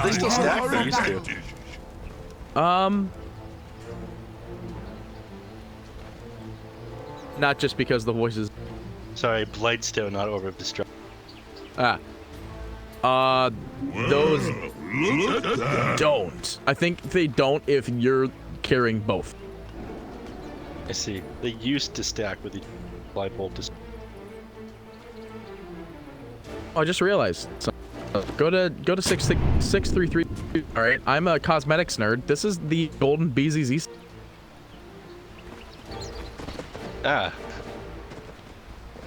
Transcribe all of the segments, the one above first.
They still stack, they used to. Not just because the voices. Sorry, Blightstone, not Orb of Destruction. Those don't. I think they don't if you're carrying both. I see. They used to stack with the Blight Bolt. Oh, I just realized. So, go to 633. All right, I'm a cosmetics nerd. This is the golden BZZ. Ah.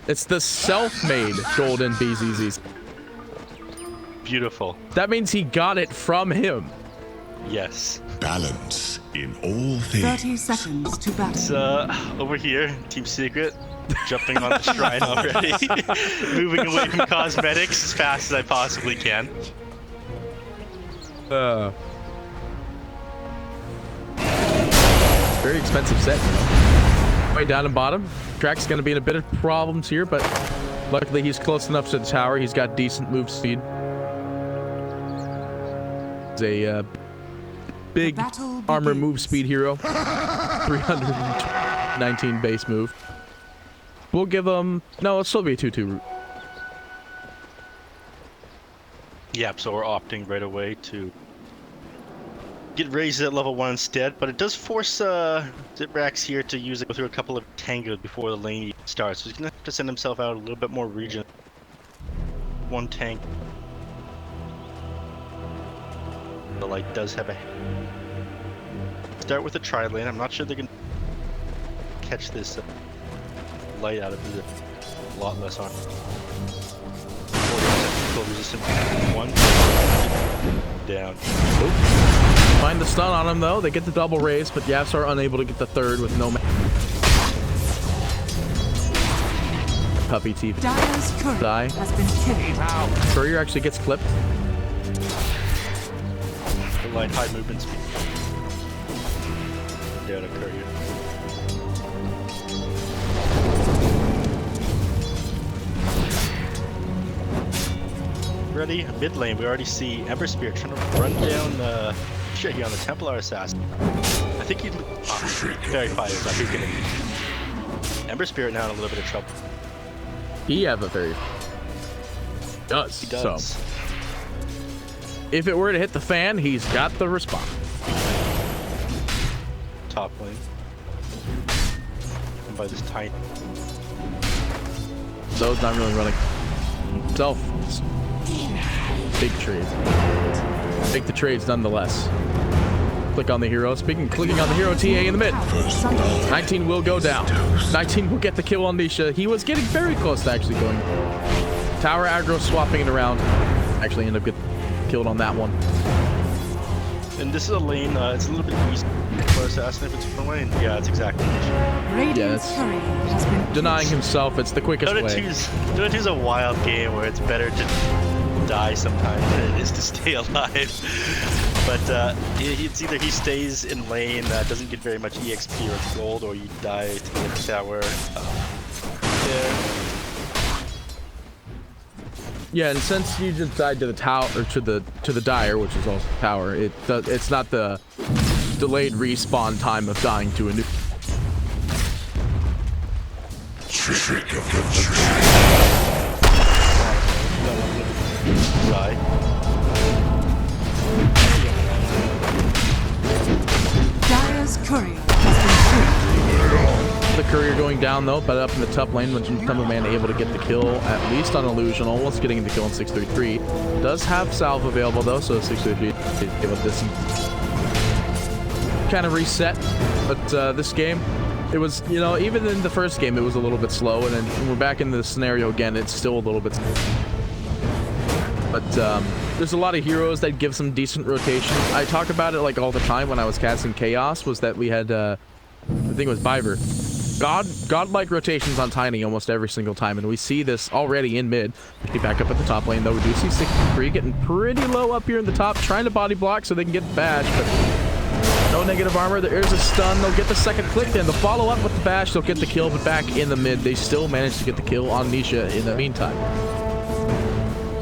It's the self-made golden BZZ. Beautiful. That means he got it from him. Yes. Balance in all things. 30 seconds to battle. It's over here, Team Secret, jumping on the shrine already. Moving away from cosmetics as fast as I possibly can. Very expensive set, you know. Way down and bottom. Track's gonna be in a bit of problems here, but luckily he's close enough to the tower. He's got decent move speed. He's a big armor move speed hero. 319 base move. We'll give him... No, it'll still be a 2-2 route. Yep, so we're opting right away to get raised at level 1 instead, but it does force Ziprax here to go through a couple of tangos before the lane starts. So he's going to have to send himself out a little bit more region. One tank. The light does have a... Start with a tri-lane. I'm not sure they're going to catch this light out of it. A lot less on. 40% resistant. One. Down. Oop. Find the stun on him though. They get the double raise, but Yaps are unable to get the third with no puppy teeth. Die. Has been killed. Courier actually gets clipped. The light high movement speed. Down a courier. Ready? Mid lane, we already see Ember Spirit trying to run down shit here on the Templar Assassin. I think he's very fighters. I think he's gonna Ember Spirit now in a little bit of trouble. He have a very... He does. So, if it were to hit the fan, he's got the response. Top lane. And by this tiny... Those not really running. Self. Big trades. Take the trades nonetheless. Click on the hero. Clicking on the hero TA in the mid. 19 will go down. 19 will get the kill on Nisha. He was getting very close to actually going. Tower aggro swapping it around. Actually end up getting killed on that one. And this is a lane, it's a little bit easy for Assassin if it's from lane. Yeah, it's exactly the issue. Yeah, that's denying himself. It's the quickest way. Dota 2 is a wild game where it's better to die sometimes than it is to stay alive. But it's either he stays in lane, doesn't get very much EXP or gold, or you die to get the tower. Yeah, and since you just died to the tower or to the dire, which is also tower, it's not the delayed respawn time of dying to a new. Die. Dire's courier has been The courier going down though, but up in the top lane, which Man able to get the kill at least on Illusion, almost getting the kill on 633. Does have salve available though, so 633 give up this kind of reset. But this game, it was, you know, even in the first game, it was a little bit slow, and then when we're back in the scenario again, it's still a little bit. But there's a lot of heroes that give some decent rotations. I talk about it like all the time when I was casting Chaos, was that we had, I think it was Biver. Godlike rotations on Tiny almost every single time, and we see this already in mid. Get back up at the top lane, though. We do see 63 getting pretty low up here in the top, trying to body block so they can get bash, but no negative armor. There's a stun. They'll get the second click, then they'll follow up with the bash. They'll get the kill, but back in the mid, they still manage to get the kill on Nisha in the meantime.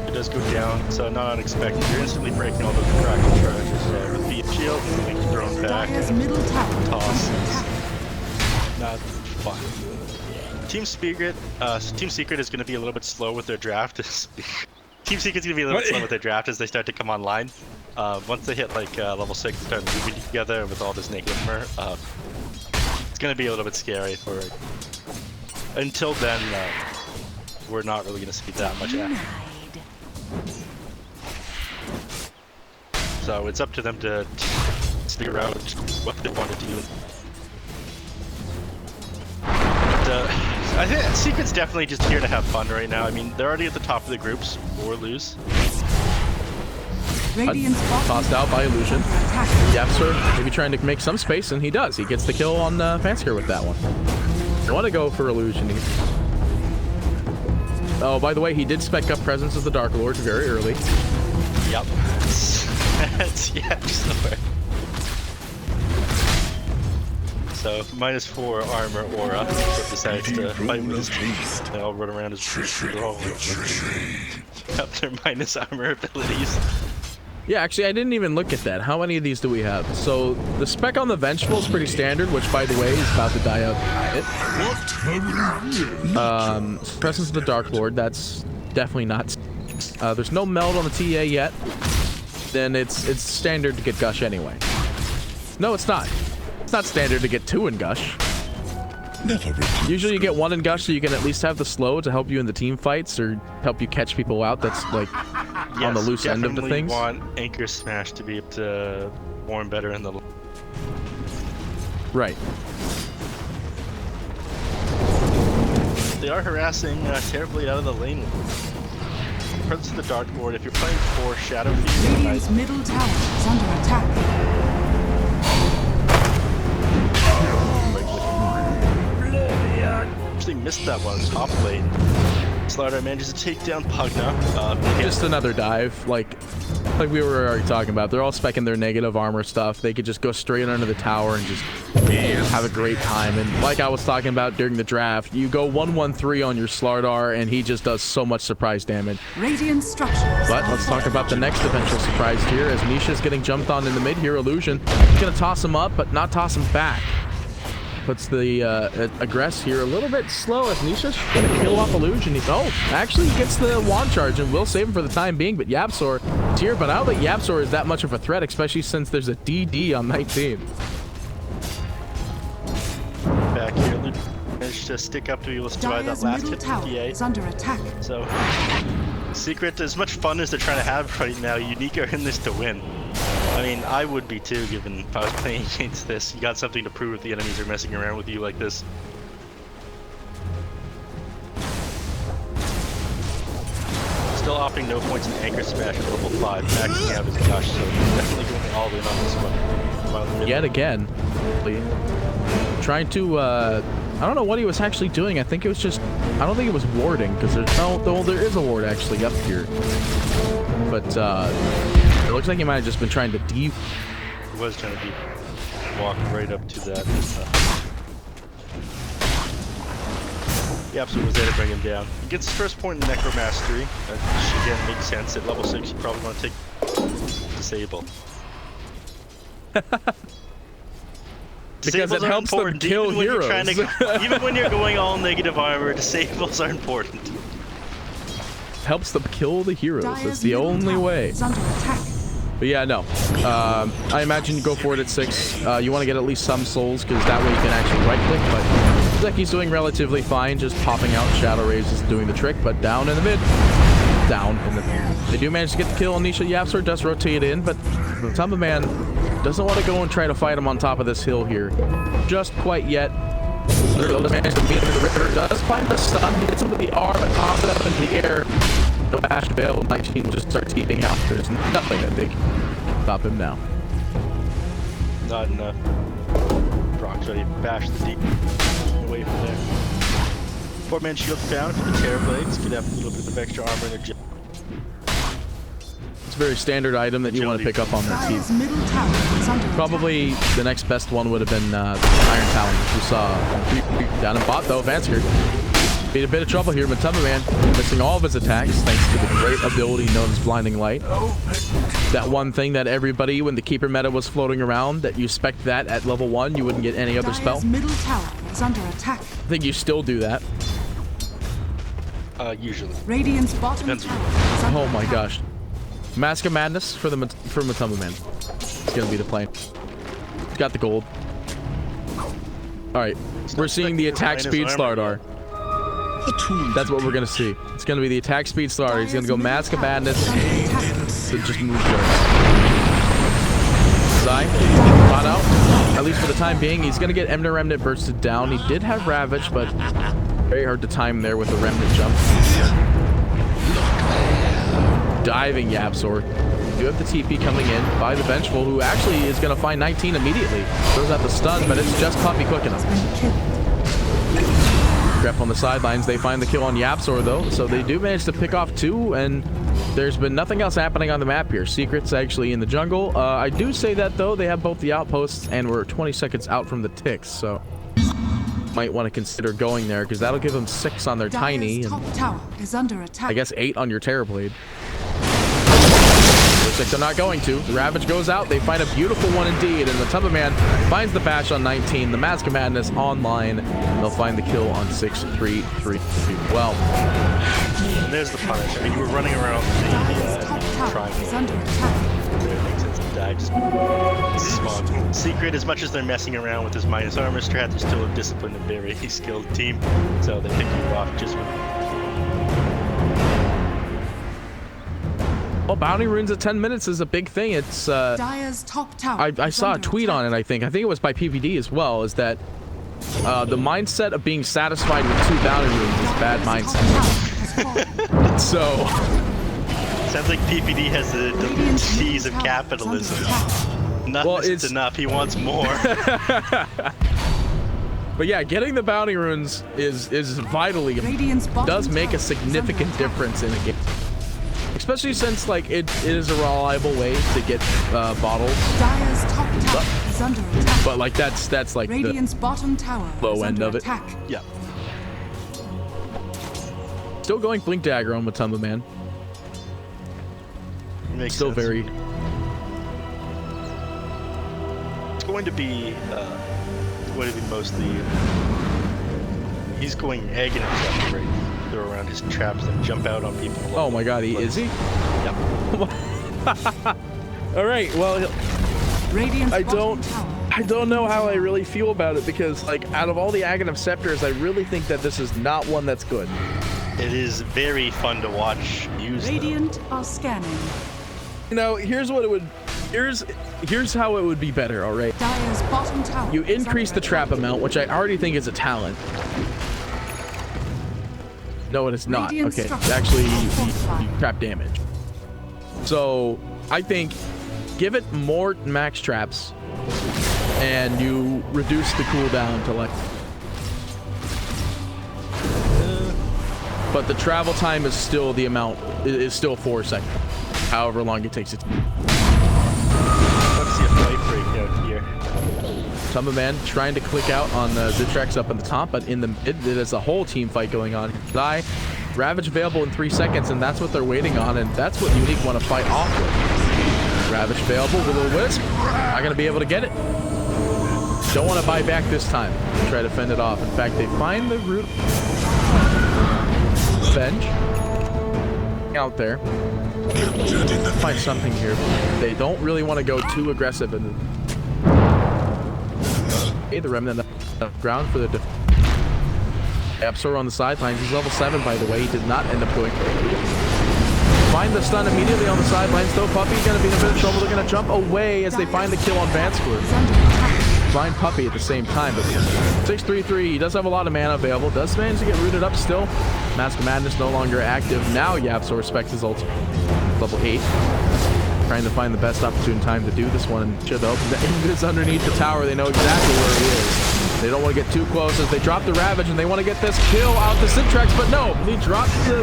It does does go down, so not unexpected. You're instantly breaking all those cracking charges. So with the shield, being thrown back, Dire's middle tower is toss. under attack. Not fun. Team Secret is going to be a little bit slow with their draft. Team Secret's going to be a little bit slow with their draft as they start to come online. Once they hit like level 6 and start moving together with all this negative it's going to be a little bit scary for it. Until then, we're not really going to see that much action. So it's up to them to figure out what they want to do. But, I think Secret's definitely just here to have fun right now. I mean, they're already at the top of the groups, or lose. Radiant's bottom Tossed out by Illusion. under attack. Yapster maybe trying to make some space, and he does. He gets the kill on Fansker with that one. I want to go for Illusion. Oh, by the way, he did spec up Presence of the Dark Lord very early. Yep. That's Yapster. So -4 armor aura, so decides to fight with his teeth. They all run around his up their minus armor abilities. Yeah, actually, I didn't even look at that. How many of these do we have? So the spec on the Vengeful is pretty standard, which, by the way, is about to die out. Presence of the Dark Lord, that's definitely not. There's no meld on the TA yet. Then it's standard to get Gush anyway. No, it's not. It's not standard to get 2 in Gush. Usually you get 1 in Gush so you can at least have the slow to help you in the team fights or help you catch people out that's like on the loose end of the things. Want Anchor Smash to be able to perform better in the... Right. They are harassing terribly out of the lane. Presence of the Dark Lord, if you're playing for Shadow Fiend, Radiant's middle tower is under attack. actually missed that one top lane. Slardar manages to take down Pugna. Just another dive, like we were already talking about. They're all specking their negative armor stuff. They could just go straight under the tower and just have a great time. And like I was talking about during the draft, you go 1-1-3 on your Slardar, and he just does so much surprise damage. Radiant structures. But let's talk about the next eventual surprise here, as Nisha's getting jumped on in the mid here. Illusion, he's gonna toss him up, but not toss him back. Puts the aggress here a little bit slow as Nisha's gonna kill off Illusion. Actually he gets the wand charge and will save him for the time being, but Yapsor is here. But I don't think Yapsor is that much of a threat, especially since there's a DD on 19. Back here, Luke managed to stick up to be able to survive that last hit from DA. Is under attack. So, Secret, as much fun as they're trying to have right now, Unique are in this to win. I mean, I would be too, given if I was playing against this. You got something to prove if the enemies are messing around with you like this. Still opting no points in Anchor Smash at level 5, maxing out his Gush, so definitely going all in on this one. Yet again, trying to, I don't know what he was actually doing. I think it was just, I don't think it was warding, because there's no, there is a ward actually up here. But, it looks like he might have just been trying to deep. He was trying to walk right up to that. Yapsor was there to bring him down. He gets his first point in Necromastery, which again makes sense. At level 6, you probably want to take Disable. Because it helps them kill heroes. Even when you're going all negative armor, disables are important. Helps them kill the heroes. Dire's That's the middle only tower way. is under attack. But yeah, no. I imagine you go for it at 6. You want to get at least some souls, because that way you can actually right-click. But looks like he's doing relatively fine, just popping out Shadow Rays is doing the trick. But down in the mid. Down in the mid. They do manage to get the kill on Nisha. Yapsor does rotate in, but the Tumba Man doesn't want to go and try to fight him on top of this hill here. Just quite yet. Does manage to beat him in the river. Does find the stun. Hits him with the arm and pops it up into the air. No bash available. 19 just starts eating out. There's nothing that they can stop him now. Not enough. Procs ready to bash the deep away from there. 4-man shield found for the Terror Blades. Could have a little bit of extra armor in their gym. It's a very standard item that you want to pick up on that team. Dire's middle tower is under Probably the next best one would have been Iron Talon, which we saw down in bot though. Vansker be in a bit of trouble here. Matuma Man missing all of his attacks thanks to the great ability known as Blinding Light. That one thing that everybody, when the keeper meta was floating around, that you spec that at level 1, you wouldn't get any other spell. Dire's middle tower is under attack. I think you still do that. Usually. Radiant's bottom Depends on tower is under Oh my attack. gosh. Mask of Madness for Matuma Man. It's gonna be the play. He's got the gold. Alright. We're seeing the attack speed Slardar. That's what we're gonna see. It's gonna be the attack speed Slardar. He's gonna go Mask of Madness to just move guards. Zai, caught out. At least for the time being, he's gonna get Emner Remnant bursted down. He did have Ravage, but very hard to time there with the Remnant jump. Diving Yapzor. You have the TP coming in by the Vengeful, who actually is going to find 19 immediately. Throws out the stun, but it's just Puppy cooking him. Grep on the sidelines. They find the kill on Yapzor, though, so they do manage to pick off 2, and there's been nothing else happening on the map here. Secret's actually in the jungle. I do say that, though. They have both the outposts, and we're 20 seconds out from the ticks, so might want to consider going there, because that'll give them 6 on their Tiny, Dire's and top tower is under attack. I guess 8 on your Terrorblade. Looks like they're not going to. The Ravage goes out. They find a beautiful one indeed, and the Matuma Man finds the bash on 19. The Mask of Madness online. They'll find the kill on 6-3-3 well. And there's the punish. I mean, you were running around Dire's top tower triangle. is under attack. It makes sense to die. Just spawn. Secret, as much as they're messing around with his minus armor strat, they're still a disciplined and very skilled team. So they pick you off just with. Well, bounty runes at 10 minutes is a big thing. It's Dire's top tower I is saw a under tweet attack. on it. I think it was by PPD as well. Is that the mindset of being satisfied with 2 bounty runes is a bad Dire's top mindset. tower has fallen. So Sounds like PPD has the Radiant's tease of middle tower is capitalism. under attack. Nothing Well, is it's- enough. He wants more. but yeah, getting the bounty runes is vitally Radiant's bottom does make tower a is under significant attack. difference in a game. Especially since like it is a reliable way to get bottles, Dire's top tower is under attack. but like that's like the Radiant's bottom tower low is end under of it. attack. Yeah. still going Blink Dagger on Matuma Man. Makes Still sense. very It's going to be mostly. He's going egg and himself right. Throw around his traps and jump out on people. Oh my god, is he? Yep. All right, well, Radiant's I bottom tower I don't know how I really feel about it because like out of all the Aghanim Scepters, I really think that this is not one that's good. It is very fun to watch use. Radiant are scanning. You know, here's what it would here's how it would be better, all right? Dire's bottom tower You is increase the under trap attack. amount, which I already think is a talent. No, it is not. Radiant Okay, structures actually, are you fortified. trap damage. So, I think give it more max traps, and you reduce the cooldown to like. But the travel time is still the amount. Is still 4 seconds, however long it takes it. Let's see a fight break out here. Matuma Man trying to click out on Zitrax up at the top, but in the mid, there's a whole team fight going on. Die, Ravage available in 3 seconds, and that's what they're waiting on, and that's what Unique want to fight off with. Ravage available with a Wisp. Not going to be able to get it. Don't want to buy back this time. Try to fend it off. In fact, they find the root bench out there. Find something here. They don't really want to go too aggressive and. Okay, the remnant of ground for the Yapzor on the sidelines. He's level 7, by the way. He did not end up going. Find the stun immediately on the sidelines, though. Puppy's going to be in a bit of trouble. They're going to jump away as they find the kill on Vansquist. Is under attack. Find Puppy at the same time, but 6-3-3. He does have a lot of mana available. Does manage to get rooted up still. Mask of Madness no longer active. Now Yapzor respects his ult. Level 8. Trying to find the best opportune time to do this one, and should open it's underneath the tower. They know exactly where he is. They don't want to get too close as they drop the Ravage, and they want to get this kill out to Citrax, but no, he drops the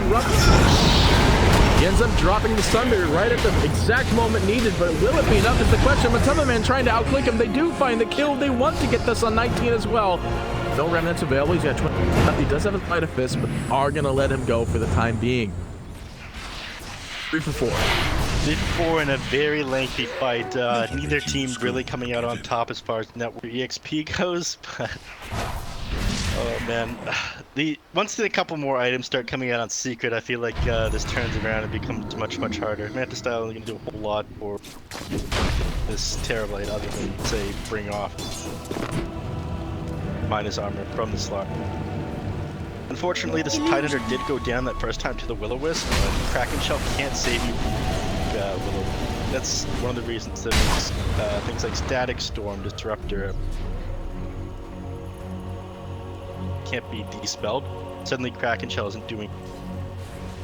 He ends up dropping the Sunder right at the exact moment needed, but will it be enough is the question. Matuma Man trying to outclick him. They do find the kill. They want to get this on 19 as well. No remnants available. He's got 20. He does have a Might of Fist, but are going to let him go for the time being. 3 for 4. 3 for 4 in a very lengthy fight. Neither team really coming out on top as far as network EXP goes, but oh man, once a couple more items start coming out on secret, I feel like this turns around and becomes much harder. Manta Style is gonna do a whole lot for this Terrorblade, other than say bring off minus armor from the slot. Unfortunately, this Tidehunter did go down that first time to the Will-O-Wisp, but Kraken Shell can't save you from Will-O-Wisp. That's one of the reasons that makes things like Static Storm, Disruptor can't be dispelled. Suddenly Kraken Shell isn't doing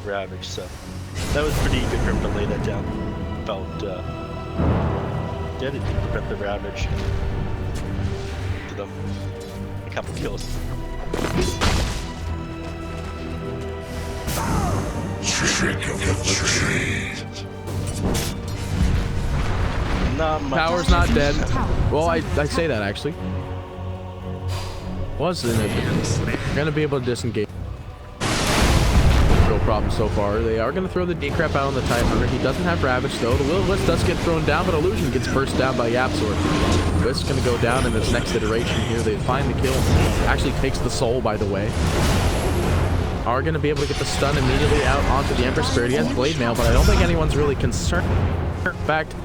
Ravage, so that was pretty good for him to lay that down. Felt did it prevent the Ravage to them. A couple kills. Trick of the trade. Not much. Tower's not dead. Well, I say that actually. Wasn't it? Gonna be able to disengage. Real problem so far. They are gonna throw the decrep out on the Tidehunter. He doesn't have Ravage though. The Will-O-Wisp does get thrown down, but Illusion gets burst down by YapzOr. This is gonna go down in this next iteration here. They find the kill. Actually takes the soul, by the way. Are gonna be able to get the stun immediately out onto the Ember Spirit. He has Blade Mail, but I don't think anyone's really concerned. In fact,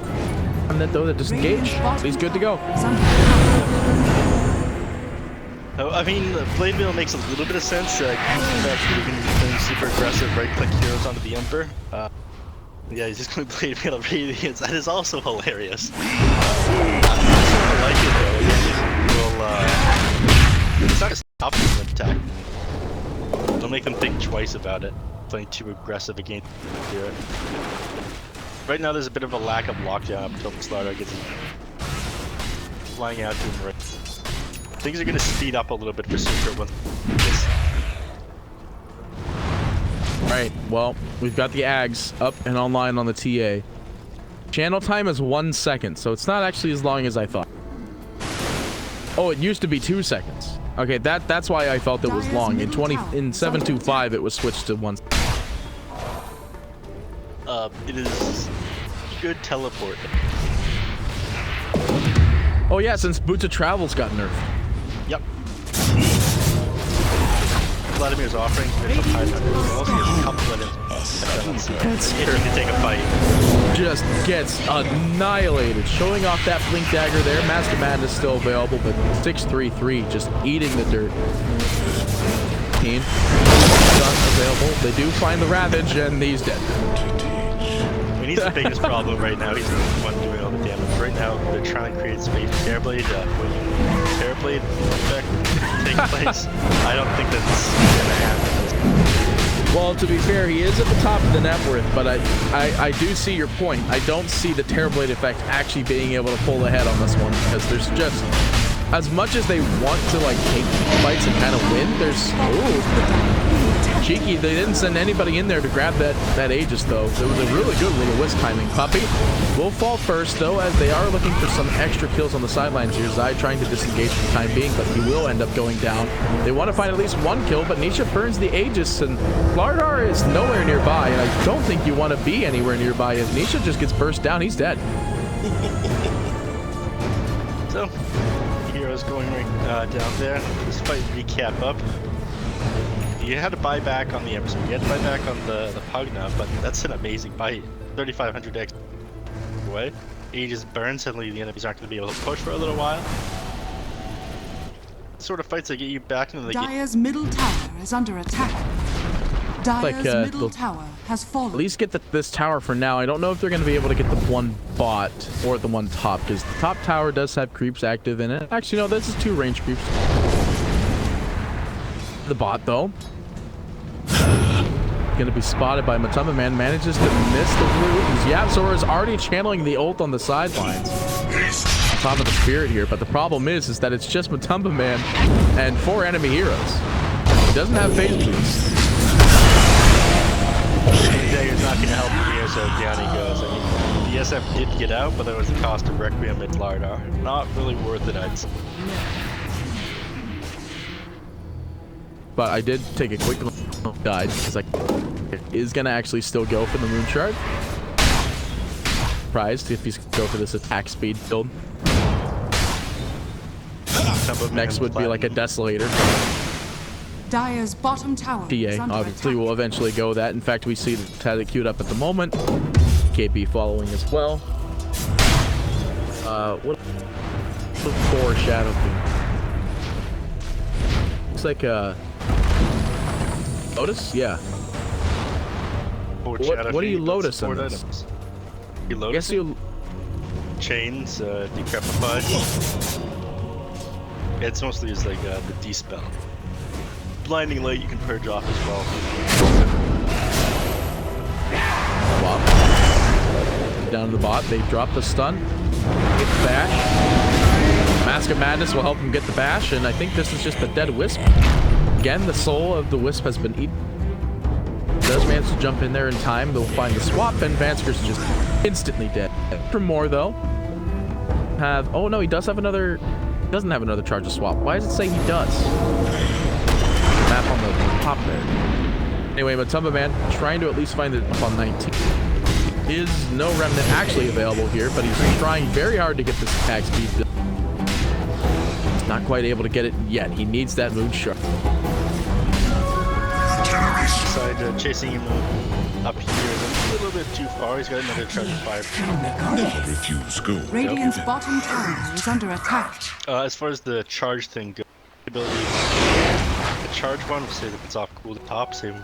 I'm that though to disengage. He's good to go. Oh, I mean, Blade Mail makes a little bit of sense. You can super aggressive right-click heroes onto the Emperor. Yeah, he's just going to Blade Mail Radiance. That is also hilarious. I like it though. It's not going to stop him from attack. Don't make them think twice about it. Playing too aggressive against the it. Right now, there's a bit of a lack of lockdown up until the Slardar gets flying out to him right. Things are going to speed up a little bit for Secret once this. Alright, well, we've got the Ags up and online on the TA. Channel time is 1 second, so it's not actually as long as I thought. Oh, it used to be 2 seconds. Okay, that's why I felt it was long. In 725 it was switched to 1. It is good teleport. Oh yeah, since Boots of Travel's got nerfed. Yep. Vladimir's offering for some Tidehunter. Also has a couple of them. That's scary to take a fight. Just gets annihilated. Showing off that Blink Dagger there. Master Madness still available, but 633 just eating the dirt. Team. Stun available. They do find the Ravage, and he's dead. I mean, he's the biggest problem right now. He's the one doing all the damage. Right now, they're trying to create space for Terrorblade. When Terrorblade effect take place, I don't think that's gonna happen. Well, to be fair, he is at the top of the net worth, but I do see your point. I don't see the Terrorblade effect actually being able to pull ahead on this one, because there's just, as much as they want to like take fights and kind of win, there's cheeky. They didn't send anybody in there to grab that Aegis though. It was a really good little Wisp timing. Puppey will fall first though, as they are looking for some extra kills on the sidelines here. Zai trying to disengage for the time being, but he will end up going down. They want to find at least one kill, but Nisha burns the Aegis, and Slardar is nowhere nearby, and I don't think you want to be anywhere nearby. As Nisha just gets burst down, he's dead. So, heroes going right down there. This fight recap up. You had to buy back on the Emerson. You had to buy back on the Pugna, but that's an amazing fight. 3,500 X away. Aegis burn. Suddenly the enemies aren't going to be able to push for a little while. Sort of fights that get you back into the game. Dire's middle tower is under attack. Dire's middle tower has fallen. At least get this tower for now. I don't know if they're going to be able to get the one bot or the one top, because the top tower does have creeps active in it. Actually, no, this is 2 range creeps. The bot, though, going to be spotted by Matumba Man. Manages to miss the blue. YapzOr is already channeling the ult on the sidelines. On top of the spirit here, but the problem is that it's just Matumba Man and 4 enemy heroes. He doesn't have phase boost. Dagger's not going to help him here, so down he goes. I mean, the SF did get out, but there was the cost of Requiem and Slardar. Not really worth it, I'd say. but I did take a quick look. Died because like is gonna actually still go for the moon shard. Surprised if he's go for this attack speed build. Next would be like a desolator. Dire's bottom tower is TA under obviously attack. will eventually go that. In fact, we see that had it queued up at the moment. KB following as well. What? Four shadow. Looks like Lotus? Yeah. What do you Lotus in this? You I Lotus? guess you. Chains, Decrepify. It's mostly just like the D-spell. Blinding Light you can purge off as well. Bot. Down to the bot. They drop the stun. Get the bash. Mask of Madness will help him get the bash, and I think this is just a dead Wisp. Again, the soul of the Wisp has been eaten. Does manage to jump in there in time. They'll find the swap, and Vansker's just instantly dead. For more though. Oh no, he does have another. Doesn't have another charge of swap. Why does it say he does? Map on the top there. Anyway, Matumba Man trying to at least find it up on 19. Is no remnant actually available here, but he's trying very hard to get this attack speed. He's not quite able to get it yet. He needs that moon shard. Side chasing him up here is a little bit too far. He's got another charge of fire. Never refuse gold. Radiant's bottom tower is under attack. As far as the charge thing goes, ability, the charge one will say that it's off cool at the top, same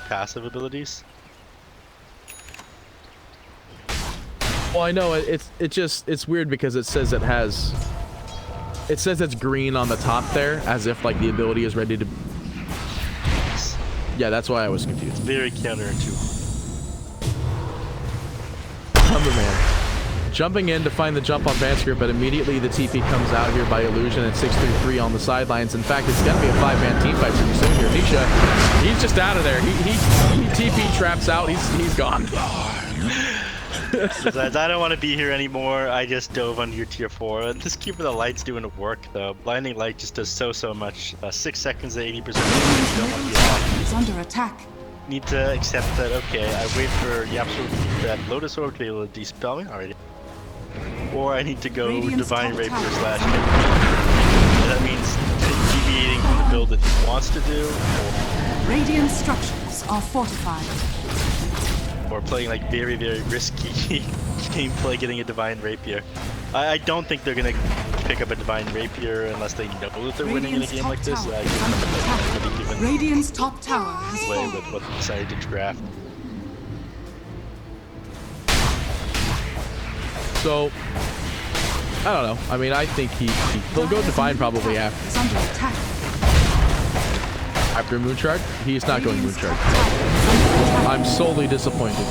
passive abilities. Well, I know it's weird because it says it says it's green on the top there, as if like the ability is ready to. Yeah, that's why I was confused. Very counterintuitive. Thunderman jumping in to find the jump on Vansker, but immediately the TP comes out here by Illusion and 6-3-3 on the sidelines. In fact, it's gonna be a 5-man team fight pretty soon here. Nisha, he's just out of there. He TP traps out. He's gone. Besides, I don't want to be here anymore. I just dove under your tier 4. This Keeper of the Light's doing the work though. Blinding Light just does so much. 6 seconds at 80%. You don't want to be alive. Is under attack. Need to accept that. Okay, I wait for that Lotus Orb to be able to dispel me already. Or I need to go Radiant's Divine top Rapier tower. slash. That means deviating from the build that he wants to do, Radiant structures are fortified. or playing like very risky gameplay, getting a Divine Rapier. I don't think they're gonna pick up a Divine Rapier unless they know that they're winning in a Radiant's game top like this. tower I is just under think they're attack. gonna be given Radiant's top tower has away fallen. with what they decided to draft. So I don't know. I mean, I think he'll go Divine probably after. Is under attack. After Moonshard? He's not going Radiant's Moonshard. top tower is under attack. I'm solely disappointed.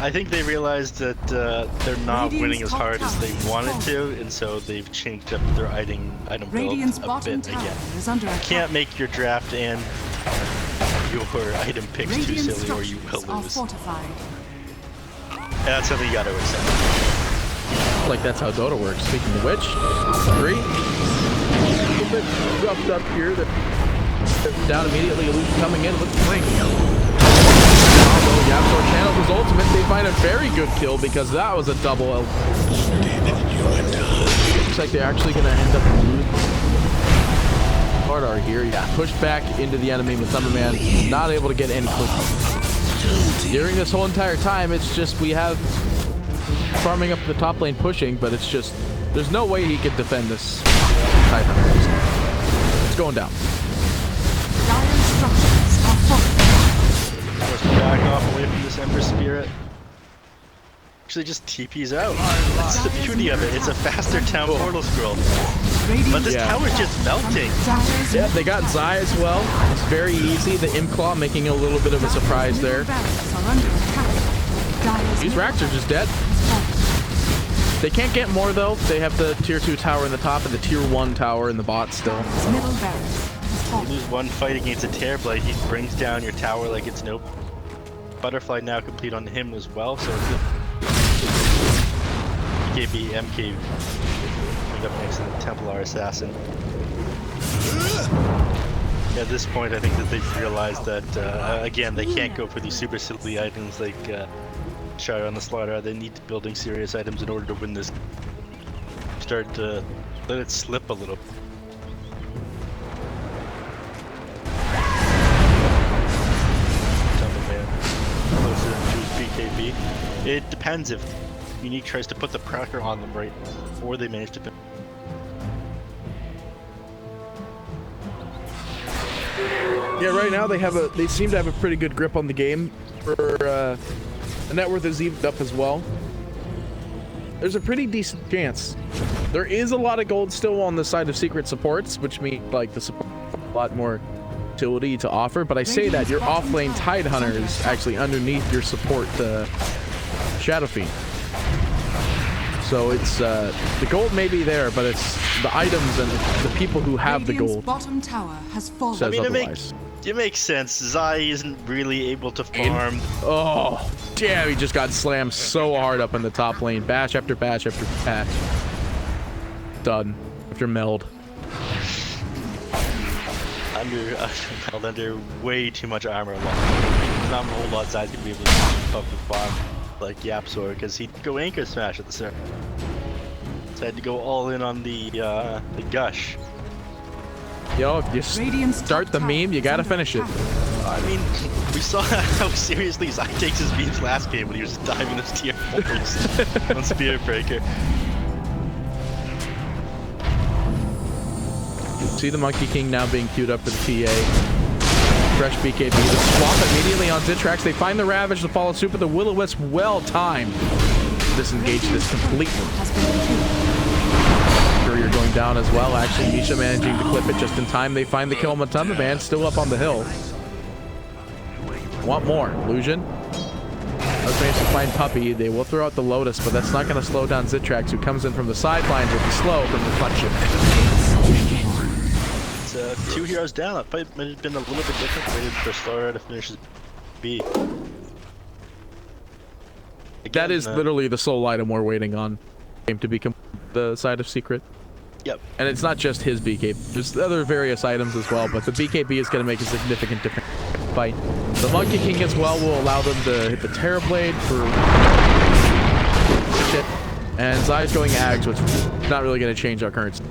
I think they realized that they're not Radiant's winning as top hard as tower they is wanted falling. to, and so they've changed up their item build Radiant's a bottom bit tower again. is under attack. Can't make your draft and your item picks too Radiant silly, or you structures will are lose. fortified. That's something you gotta accept. Like that's how Dota works. Speaking of which, 3. A little bit roughed up here. Down immediately. Illusion coming in with the flank. Although Yapsor channels his ultimate, they find a very good kill because that was a double L. Looks like they're actually going to end up losing. Hardar here, yeah, pushed back into the enemy with Thunderman, not able to get in quickly. During this whole entire time, it's just we have farming up the top lane pushing, but it's just there's no way he could defend this type of thing. It's going down. Dire structures are fortified. Force to back off away from this Ember Spirit. Actually just TP's out. That's the beauty of it. It's a faster town portal scroll. But this Yeah. tower's just melting. Dire's Yeah, they got Zai as well. It's very easy. The Imclaw making a little bit of a surprise there. barracks are under attack. Dire's These racks are just dead. They can't get more though. They have the tier 2 tower in the top and the tier 1 tower in the bot still. Dire's middle barracks has You fallen. lose one fight against a Terrorblade, he brings down your tower like it's no. Butterfly now complete on him as well, so it's BKB, MK coming up next to the Templar Assassin. At this point, I think that they've realized that, again, they can't go for these super silly items like Shire on the Slaughter. They need building serious items in order to win this. Start to let it slip a little. Closer to his BKB. It depends if Unique tries to put the pressure on them right before they manage to finish. Yeah, right now they seem to have a pretty good grip on the game. The net worth is evened up as well. There's a pretty decent chance. There is a lot of gold still on the side of secret supports, which means like the support a lot more utility to offer. But I say that your offlane Tide Hunter is actually underneath your support Shadow Fiend. So it's the gold may be there, but it's the items and the people who have the gold. Bottom tower has fallen. Says otherwise. It makes sense. Zai isn't really able to farm. Oh, damn, he just got slammed so hard up in the top lane. Bash after bash after bash. Done. After meld. Under way too much armor along. There's not a whole lot Zai's gonna be able to keep up with farm like Yapsor, because he'd go anchor smash at the start. So I had to go all in on the gush. Yo, if you start the meme, you gotta finish it. I mean, we saw how seriously Zai takes his memes last game when he was diving those tier 4s on Spear Breaker. See the Monkey King now being queued up for the TA. Fresh BKB. The swap immediately on Zitrax. They find the Ravage to follow suit, but the Will-O-Wisp well timed. Disengage this completely. Courier going down as well. Actually, Misha managing to clip it just in time. They find the kill. Matunda Man still up on the hill. Want more. Illusion. Let's manage to find Puppy. They will throw out the Lotus, but that's not going to slow down Zitrax, who comes in from the sidelines with the slow from reflection. It's 2 heroes down. That fight might have been a little bit different. Waited for Slara to finish his B. Again, that is literally the sole item we're waiting on. Game to be the side of secret. Yep. And it's not just his BKB. There's other various items as well, but the BKB is going to make a significant difference in the fight. The Monkey King as well will allow them to hit the Terror Blade for shit. And Zai's going Ags, which is not really going to change our current.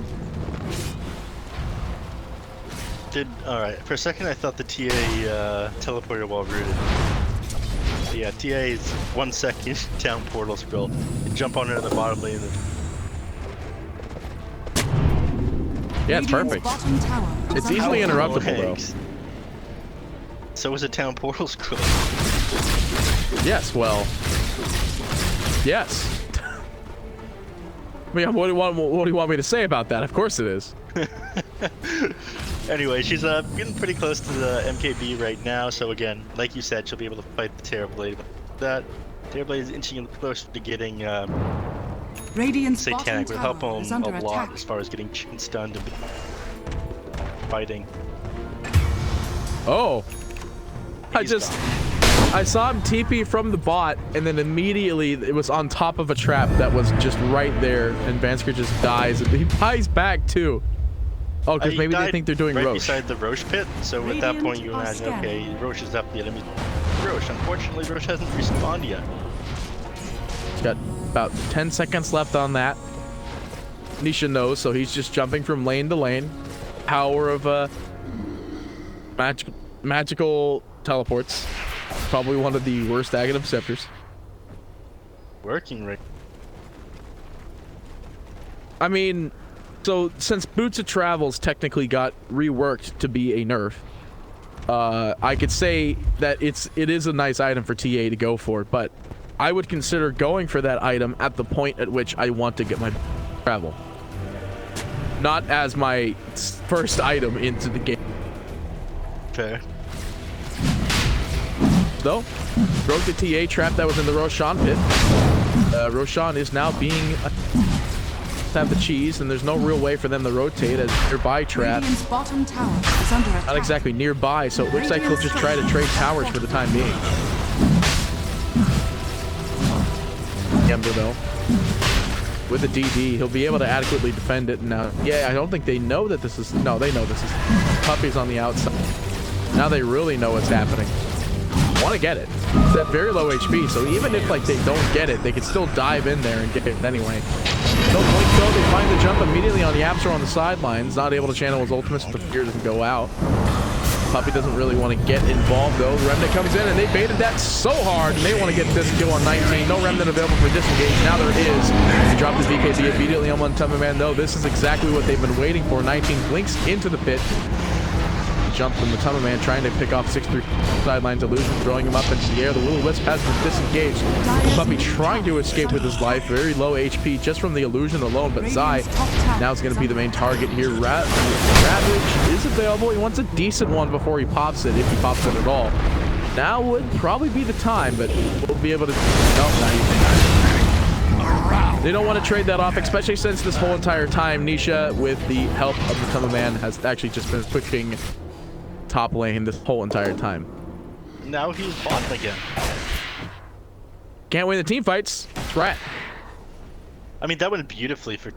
Alright, for a second I thought the TA teleported while rooted. Yeah, TA is 1 second down portal scroll. You jump on it at the bottom lane. Yeah, it's perfect. It's easily interruptible though. So is a town portal scroll. Yes, well. Yes. I mean, what do you want me to say about that? Of course it is. Anyway, she's getting pretty close to the MKB right now, so again, like you said, she'll be able to fight the Terror Blade. That Terror Blade is inching closer to getting Satanic, will help him a lot as far as getting chin stunned and fighting. Oh, I saw him TP from the bot, and then immediately it was on top of a trap that was just right there, and Vansker just dies. He dies back too. Oh, because maybe they think they're doing right Roche. Beside the Roche pit, so at that point you imagine, okay, Roche is up the enemy. Roche, unfortunately, Roche hasn't respawned yet. He's got about 10 seconds left on that. Nisha knows, so he's just jumping from lane to lane. Power of magical teleports. Probably one of the worst Aghanim scepters. Working right. I mean, so since Boots of Travels technically got reworked to be a nerf, I could say that it is a nice item for TA to go for, but I would consider going for that item at the point at which I want to get my travel. Not as my first item into the game. Fair. Though, broke the TA trap that was in the Roshan pit. Roshan is now being have the cheese, and there's no real way for them to rotate as nearby trap. Bottom tower is under attack. Not exactly nearby, so it looks like he'll just try to trade towers for the time being. Ember though. with a DD, he'll be able to adequately defend it. Now, yeah, I don't think they know that this is... No, they know this is... Puppy's on the outside. Now they really know what's happening. Want to get it. It's at very low HP, so even if like they don't get it, they can still dive in there and get it anyway. No blink though, they find the jump immediately on the Yapster on the sidelines, not able to channel his ultimate so the fear doesn't go out. Puppy doesn't really want to get involved though. The Remnant comes in and they baited that so hard, and they want to get this kill on 19. No Remnant available for disengage. Now there is. He dropped his BKB immediately on one Tumma Man though. This is exactly what they've been waiting for. 19 blinks into the pit. Jump from the Tumma Man trying to pick off 6-3 sidelines illusion, throwing him up into the air. The Will-O-Wisp has been disengaged. Puppy trying to escape with his life, very low HP just from the illusion alone, but Zai now is going to be the main target here. Ravage is available. He wants a decent one before he pops it, if he pops it at all. Now would probably be the time, but we'll be able to... No, not even. They don't want to trade that off, especially since this whole entire time, Nisha, with the help of the Tumma Man, has actually just been pushing top lane this whole entire time. Now he's bot again. Can't win the team fights. That's right. I mean, that went beautifully for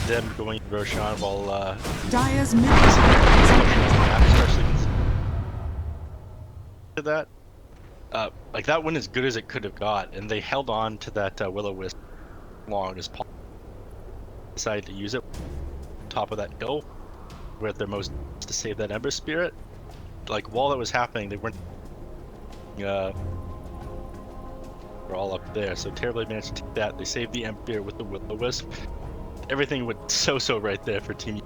them going Roshan while Dire's middle to that. Like that went as good as it could have got, and they held on to that Will-O-Wisp long as possible. Decided to use it top of that hill with their most to save that Ember Spirit. Like while that was happening, they weren't were all up there, so Terribly managed to take that. They saved the Ember Spirit with the Will-O-Wisp. Everything went so right there for Team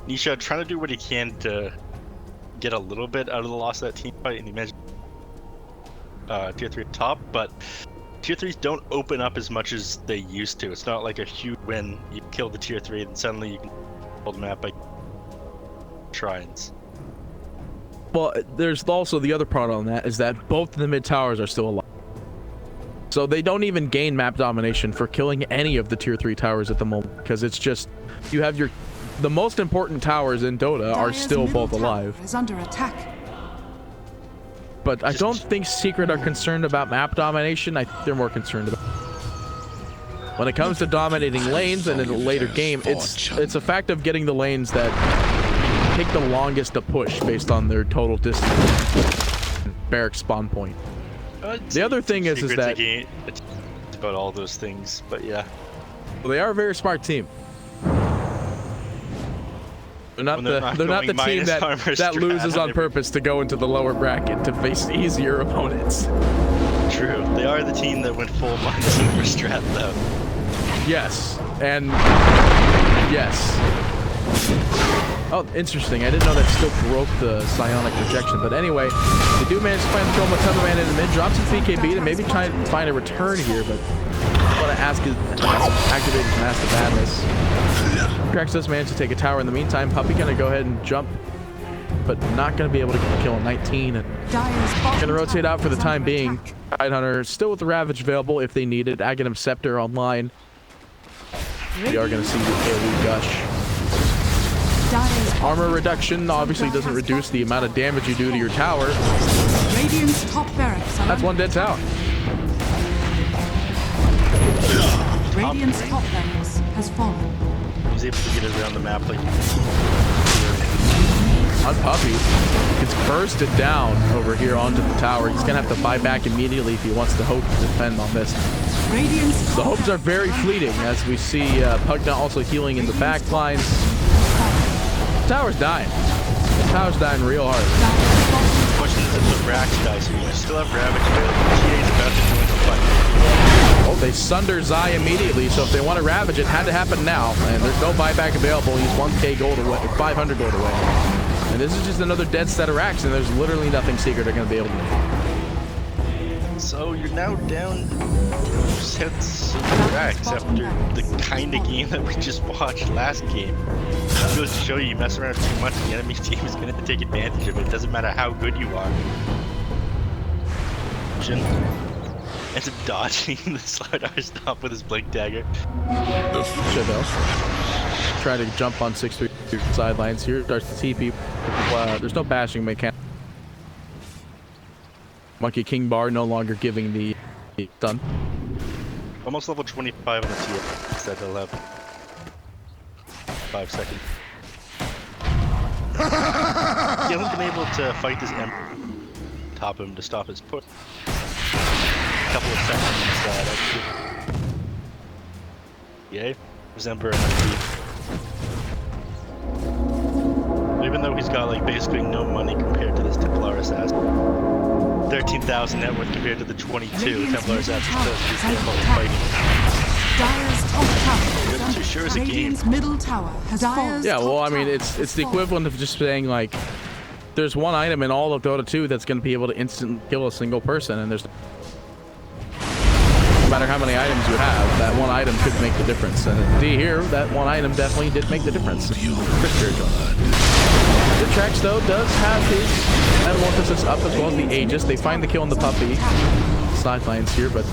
Nisha, trying to do what he can to get a little bit out of the loss of that team fight, and he managed tier 3 top, but tier 3s don't open up as much as they used to. It's not like a huge win. You kill the tier 3 and suddenly you can hold the map by shrines. Well, there's also the other part on that is that both of the mid towers are still alive. So they don't even gain map domination for killing any of the tier 3 towers at the moment, because it's just you have the most important towers in Dota are still both alive. Is under attack. But I don't think Secret are concerned about map domination. I think they're more concerned about when it comes to dominating lanes and in a later game, it's a fact of getting the lanes that take the longest to push based on their total distance barrack spawn point. The other thing is that it's about all those things, but yeah, well, they are a very smart team. They're not the team that loses on purpose to go into the lower bracket to face easier opponents. True, they are the team that went full minus over strat though. Yes, and yes. Oh, interesting. I didn't know that still broke the psionic projection. But anyway, they do manage to find the Chroma Tumma Man in the mid, drops his BKB to maybe try and find a return here, but I want to ask is activate his Master Madness. Krax does manage to take a tower in the meantime. Puppy gonna go ahead and jump, but not gonna be able to kill 19. And gonna rotate out for the time being. Tidehunter still with the Ravage available if they need it. Aghanim Scepter online. We are gonna see the AoE gush. Armor reduction obviously doesn't reduce the amount of damage you do to your tower. Radiant's top barracks. That's one dead tower. Radiant's top barracks has fallen. He's able to get it around the map like on Puppy. Gets bursted down over here onto the tower. He's gonna have to buy back immediately if he wants to hope to defend on this. The hopes are very fleeting as we see Pugna also healing in the back lines. Tower's dying. The tower's dying real hard. the question is if the Rax dies here. You still have Ravage available. TA's about to join the fight. Oh, they sunder Zai immediately, so if they want to Ravage, it had to happen now. And there's no buyback available. He's 1k gold away, 500 gold away. And this is just another dead set of Rax, and there's literally nothing Secret are going to be able to do. So you're now down sets of Rax after the kind of game that we just watched last game. It goes to show you mess around too much, the enemy team is going to take advantage of it. It doesn't matter how good you are. Ends up dodging the Slardar stop with his Blink Dagger. Shadow. Trying to jump on 6-3 sidelines here. Starts to TP. There's no bashing mechanic. Monkey King Bar no longer giving the stun. Almost level 25 on the tier. Instead of 11. 5 seconds. He hasn't been able to fight this Emperor. Top him to stop his push. Couple of seconds actually. Yay. There's Emperor MP. Even though he's got like basically no money compared to this Templar assassin. 13,000 net worth compared to the 22 Templar assassin does he's capable of fighting. Dire's top tower is Too sure is a game. Radiant's middle tower has fallen. Yeah, well, I mean, it's the equivalent of just saying, like, there's one item in all of Dota 2 that's going to be able to instantly kill a single person, and there's... No matter how many items you have, that one item could make the difference. And D here, that one item definitely did make the difference. The Trax, though, does have his Metamorphosis up as well as the Aegis. They find the kill on the puppy. Sidelines here, but...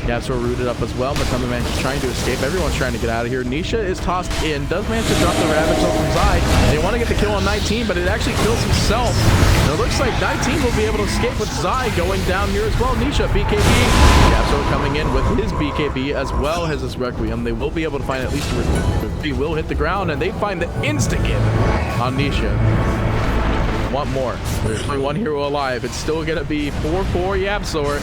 Yasuo rooted up as well, but Thunderman is trying to escape. Everyone's trying to get out of here. Nisha is tossed in, does manage to drop the Ravage from Zai. They want to get the kill on 19, but it actually kills himself. And it looks like 19 will be able to escape with Zai going down here as well. Nisha, BKB. Yasuo coming in with his BKB as well as his Requiem. They will be able to find at least a he will hit the ground, and they find the insta-kill on Nisha. Want more. There's only one hero alive. It's still going to be 4-4 Yabsor.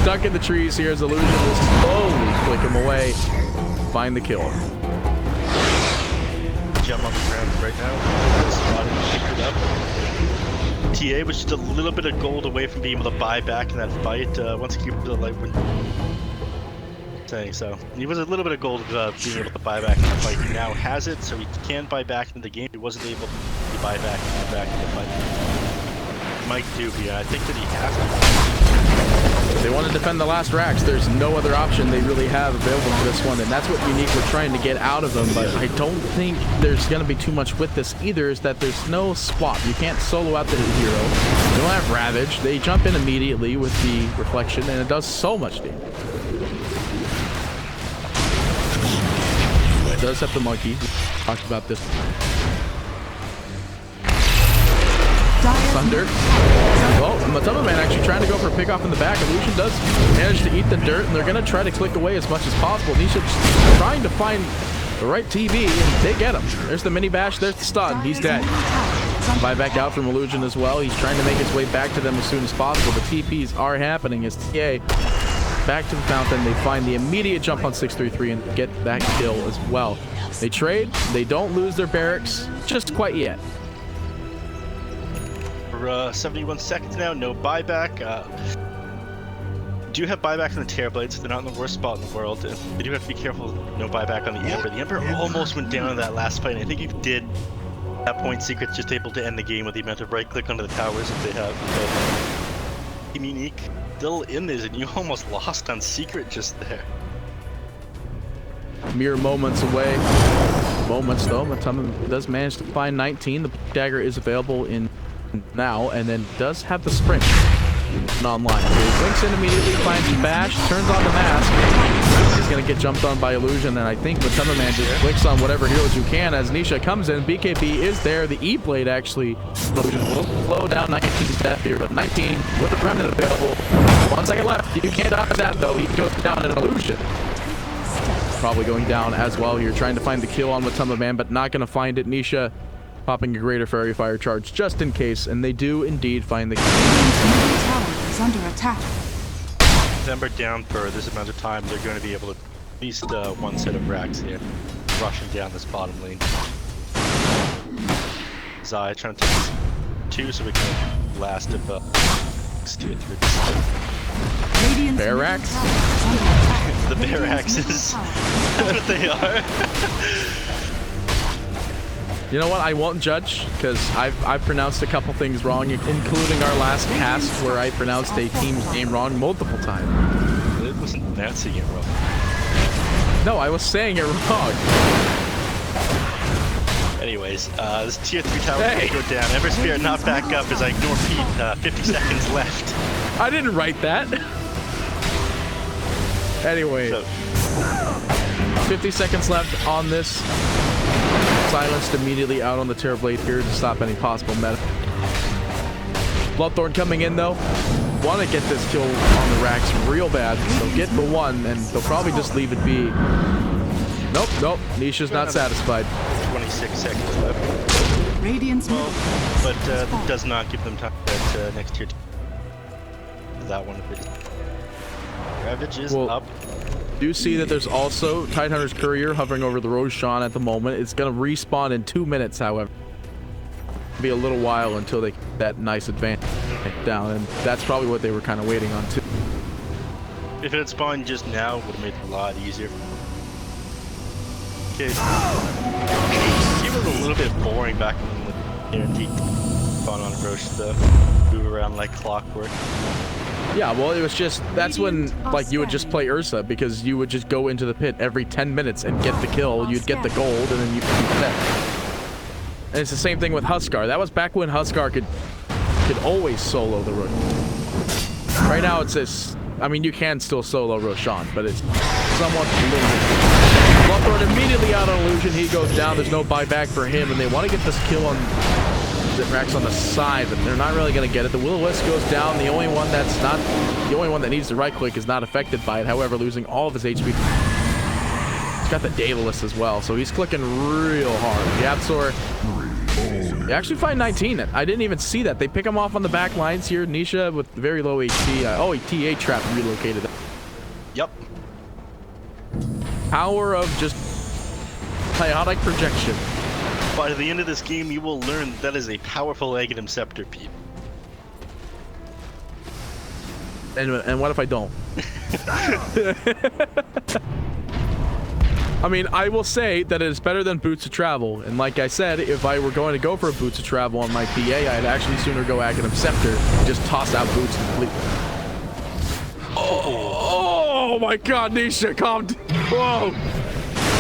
Stuck in the trees here as Illusion will slowly flick him away. Find the kill. Jump on the ground right now. Spotted and picked it up. TA was just a little bit of gold away from being able to buy back in that fight. Once he kept the light win. Saying so. He was a little bit of gold being able to buy back in the fight. He now has it, so he can buy back into the game. He wasn't able to buy back in the fight. Mike Dubia, I think that he has to. They want to defend the last racks. There's no other option they really have available for this one, and that's what Unique we're trying to get out of them, but I don't think there's going to be too much with this either, is that there's no swap. You can't solo out the hero. They don't have Ravage. They jump in immediately with the Reflection, and it does so much damage. It does have the Monkey. Talked about this. Thunder. Well, Matuma-Man actually trying to go for a pick off in the back. Illusion does manage to eat the dirt, and they're going to try to click away as much as possible. Nisha trying to find the right TV, and they get him. There's the mini bash. There's the stun. He's dead. Buy back out from Illusion as well. He's trying to make his way back to them as soon as possible. The TPs are happening as TA back to the fountain. They find the immediate jump on 633 and get that kill as well. They trade. They don't lose their barracks just quite yet. 71 seconds now, no buyback. Do have buyback on the Terrorblades. They're not in the worst spot in the world. And they do have to be careful. No buyback on the Emperor. The Emperor almost went down in that last fight. I think he did. At that point, Secret's just able to end the game with the amount of right click onto the towers that they have. Team Unique still in this, and you almost lost on Secret just there. Mere moments away. Moments though. Matuma does manage to find 19. The dagger is available in now, and then does have the sprint online. So he blinks in immediately, finds Bash, turns on the mask. He's gonna get jumped on by Illusion, and I think Matuma-Man just clicks on whatever heroes you can as Nisha comes in. BKB is there. The E-Blade actually, Illusion will slow down 19's death here, but 19 with the remnant available. 1 second left. You can't dodge that though. He goes down in Illusion. Probably going down as well here, trying to find the kill on Matuma-Man, but not gonna find it. Nisha popping a greater fairy fire charge just in case, and they do indeed find the kill. The tower is under attack. Ember down for this amount of time, they're going to be able to at least one set of racks here, rushing down this bottom lane. Zai trying to take 2 so we can last if 2 through this. Barracks? The Barraxes. That's what they are. You know what? I won't judge because I've pronounced a couple things wrong, including our last cast where I pronounced a team's name wrong multiple times. It wasn't pronouncing it wrong. No, I was saying it wrong. Anyways, this tier 3 tower is going to go down. Ember Spirit not back up as I ignore Pete. 50 seconds left. I didn't write that. Anyway, So, 50 seconds left on this. Silenced immediately out on the Terrorblade here to stop any possible meta. Bloodthorn coming in though. want to get this kill on the racks real bad. They'll get the one, and they'll probably just leave it be. Nope, nope. Nisha's not satisfied. 26 seconds left. Radiant's middle. But does not give them time at next tier 2. That one. Ravage is up. Do see that there's also Tidehunter's Courier hovering over the Roshan at the moment. It's going to respawn in 2 minutes, however. It'll be a little while until they get that nice advantage down, and that's probably what they were kind of waiting on, too. If it had spawned just now, it would have made it a lot easier. Okay. It was a little bit boring back when the guaranteed spawn on Roche to move around like clockwork. Yeah, well, it was just, that's when, like, you would just play Ursa, because you would just go into the pit every 10 minutes and get the kill, you'd get the gold, and then you could be set. And it's the same thing with Huskar. That was back when Huskar could always solo the Rosh. Right now, it's this, I mean, you can still solo Roshan, but it's somewhat limited. Bloodthorn immediately out on illusion, he goes down, there's no buyback for him, and they want to get this kill on Rax on the side, but they're not really going to get it. The Will-O-Wisp goes down. The only one that needs to right-click is not affected by it, however, losing all of his HP. He's got the Daedalus as well, so he's clicking real hard. Yapzor, they actually find 19. I didn't even see that. They pick him off on the back lines here. Nisha with very low HP. TA trap relocated. Yep. Power of just chaotic projection. By the end of this game, you will learn that is a powerful Aghanim Scepter, Pete. And what if I don't? I mean, I will say that it is better than Boots of Travel. And like I said, if I were going to go for a Boots of Travel on my PA, I'd actually sooner go Aghanim Scepter and just toss out Boots completely. Oh my God, Nisha, calm down. Whoa.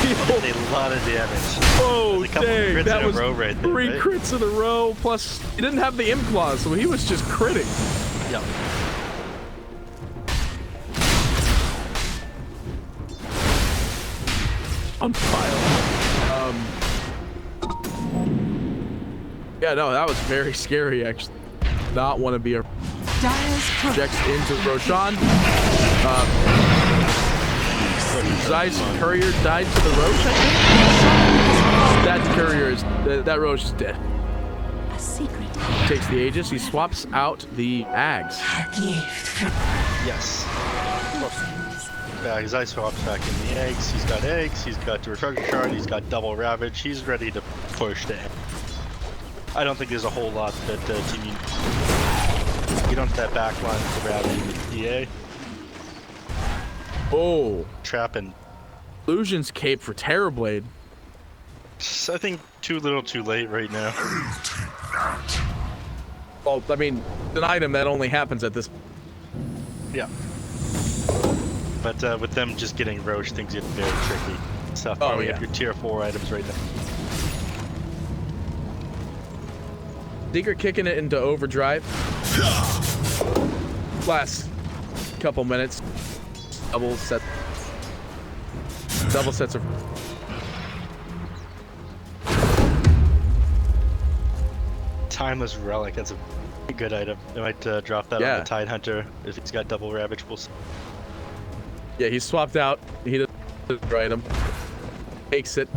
A lot of damage. Oh, dang. That was right there, 3 crits in a row. Plus, he didn't have the Imp Claws, so he was just critting. Yep. On fire. Yeah, no, that was very scary, actually. Not want to be a projects into Roshan. Zeiss Courier died to the Roche, I think? That Courier is... that Roche is dead. A secret. Takes the Aegis. He swaps out the Ags. Yes. Zeiss swaps back in the eggs. He's got eggs. He's got the Refractor Shard. He's got double Ravage. He's ready to push the egg. I don't think there's a whole lot that Team get onto that back line with the Ravage and the PA. Oh. Trap and Illusion's cape for Terrorblade. I think too little too late right now. Well, I mean, it's an item that only happens at this. Yeah. But with them just getting Roche, things get very tricky. Stuff. Oh, You yeah. have your tier 4 items right now. Seeker kicking it into overdrive. Last couple minutes. Double sets of Timeless Relic, that's a good item. I might drop that on the Tidehunter if he's got double Ravage. We'll see. Yeah, he's swapped out. He doesn't right him. Takes it.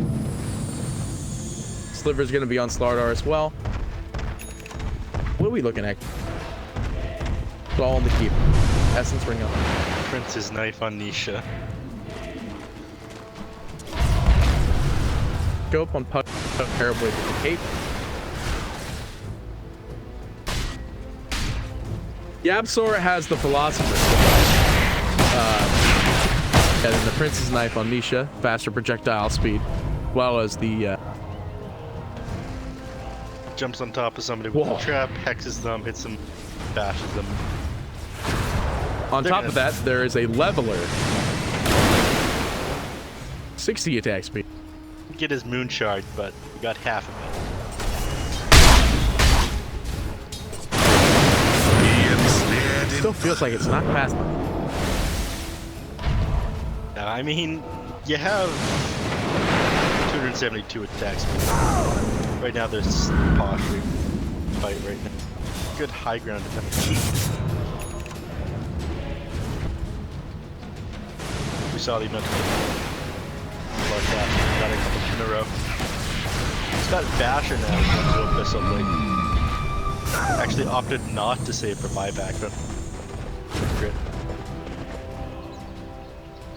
Sliver's gonna be on Slardar as well. What are we looking at? It's all in the keep. Essence ring up. Prince's knife on Nisha. Scope on Puck. Terribly with the cape. Yabsor has the Philosopher. And then the Prince's knife on Nisha. Faster projectile speed. As well as the... Jumps on top of somebody with a trap, hexes them, hits them, bashes them. On top of that, there is a leveler. 60 attack speed. Get his moon shard, but we got half of it. Still feels like it's not fast enough. I mean, you have 272 attack speed. Right now, there's posturing fight right now. Good high ground defense. we saw the amount of blood that got a couple in a row. He's got Basher now to Abyssal Blade. Actually opted not to save for buyback, but crit.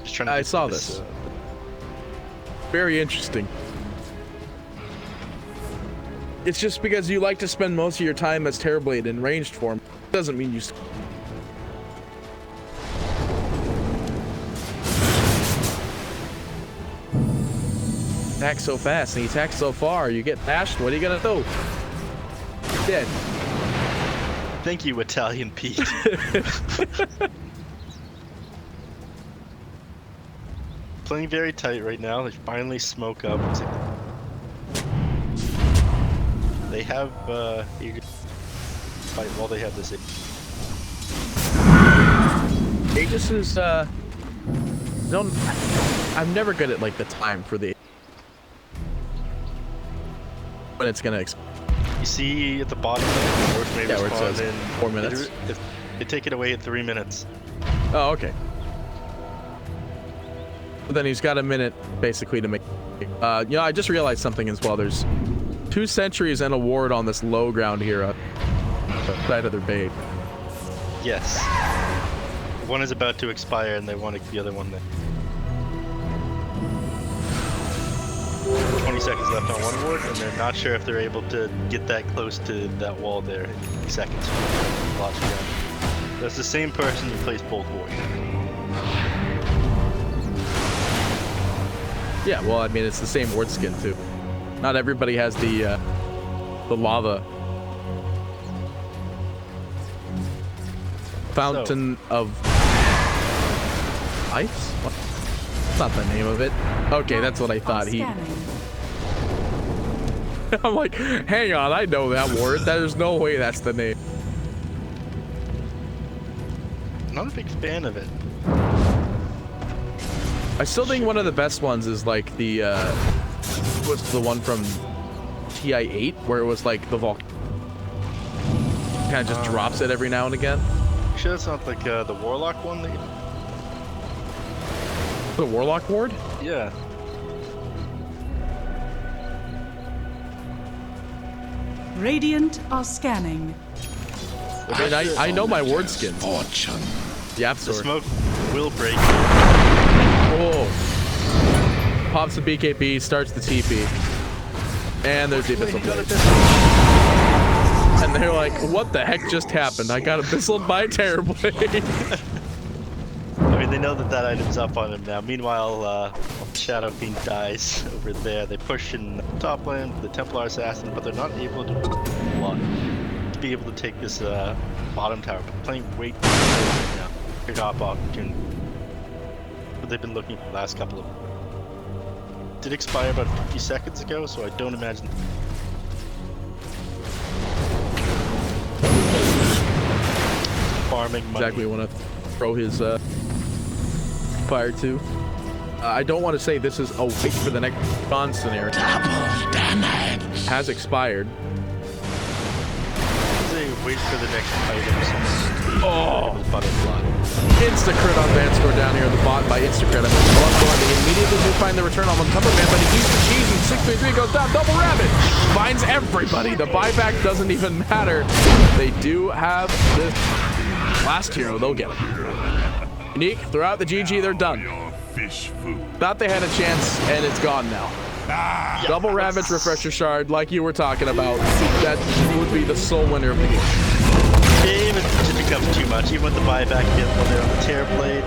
Just trying to I saw this. Very interesting. It's just because you like to spend most of your time as Terrorblade in ranged form. Doesn't mean you. Attack so fast and he attacks so far. You get bashed. What are you gonna do? Dead. Thank you, Italian Pete. Playing very tight right now. They finally smoke up. They have Aegis fight while they have this. Aegis is don't. I'm never good at like the time for the when it's gonna. You see at the bottom there, or maybe where it says in 4 minutes. They take it away at 3 minutes. Oh, okay. But then he's got a minute basically to make. I just realized something as well. There's 2 sentries and a ward on this low ground here, side of their bait. Yes. One is about to expire, and they want the other one there. 20 seconds left on one ward, and they're not sure if they're able to get that close to that wall there in seconds. That's the same person who plays both wards. Yeah, well, I mean, it's the same ward skin too. Not everybody has the lava fountain of ice. What? That's not the name of it. Okay, that's what I thought. I'm like, hang on, I know that word. There's no way that's the name. Not a big fan of it. I still think one of the best ones is like the what's the one from TI8 where it was like the volcano kind of just drops it every now and again. You sure that's not like the Warlock one? The Warlock ward? Yeah. Radiant are scanning. I mean, I know my ward skins. Fortune. Yeah, The smoke will break. Oh. Pops the BKB, starts the TP. And there's the Abyssal Blade. And they're like, what the heck just happened? I got Abyssal by Terrorblade. I mean, they know that item's up on him now. Meanwhile, Shadow Fiend dies over there. They push in the top lane, the Templar Assassin, but they're not able to block to be able to take this bottom tower. But playing way too right now. Pick up opportunity. What they've been looking for the last couple of. Did expire about 50 seconds ago, so I don't imagine. Farming money. Exactly want to throw his fire to. I don't want to say this is a wait for the next Bond scenario. Double damage. Has expired. Say wait for the next item. Oh! Butterfly. Insta-crit on Vanscore down here at the bottom by Insta-crit. They immediately do find the return on the cover man, but he keeps the cheese and 633 goes down. Double rabbit finds everybody. The buyback doesn't even matter. They do have this last hero. They'll get him. Unique throughout the GG. They're done. Thought they had a chance, and it's gone now. Double rabbits, refresher shard, like you were talking about. That would be the sole winner of the game. Game, it just becomes too much. Even with the buyback, when they're on the Terrorblade,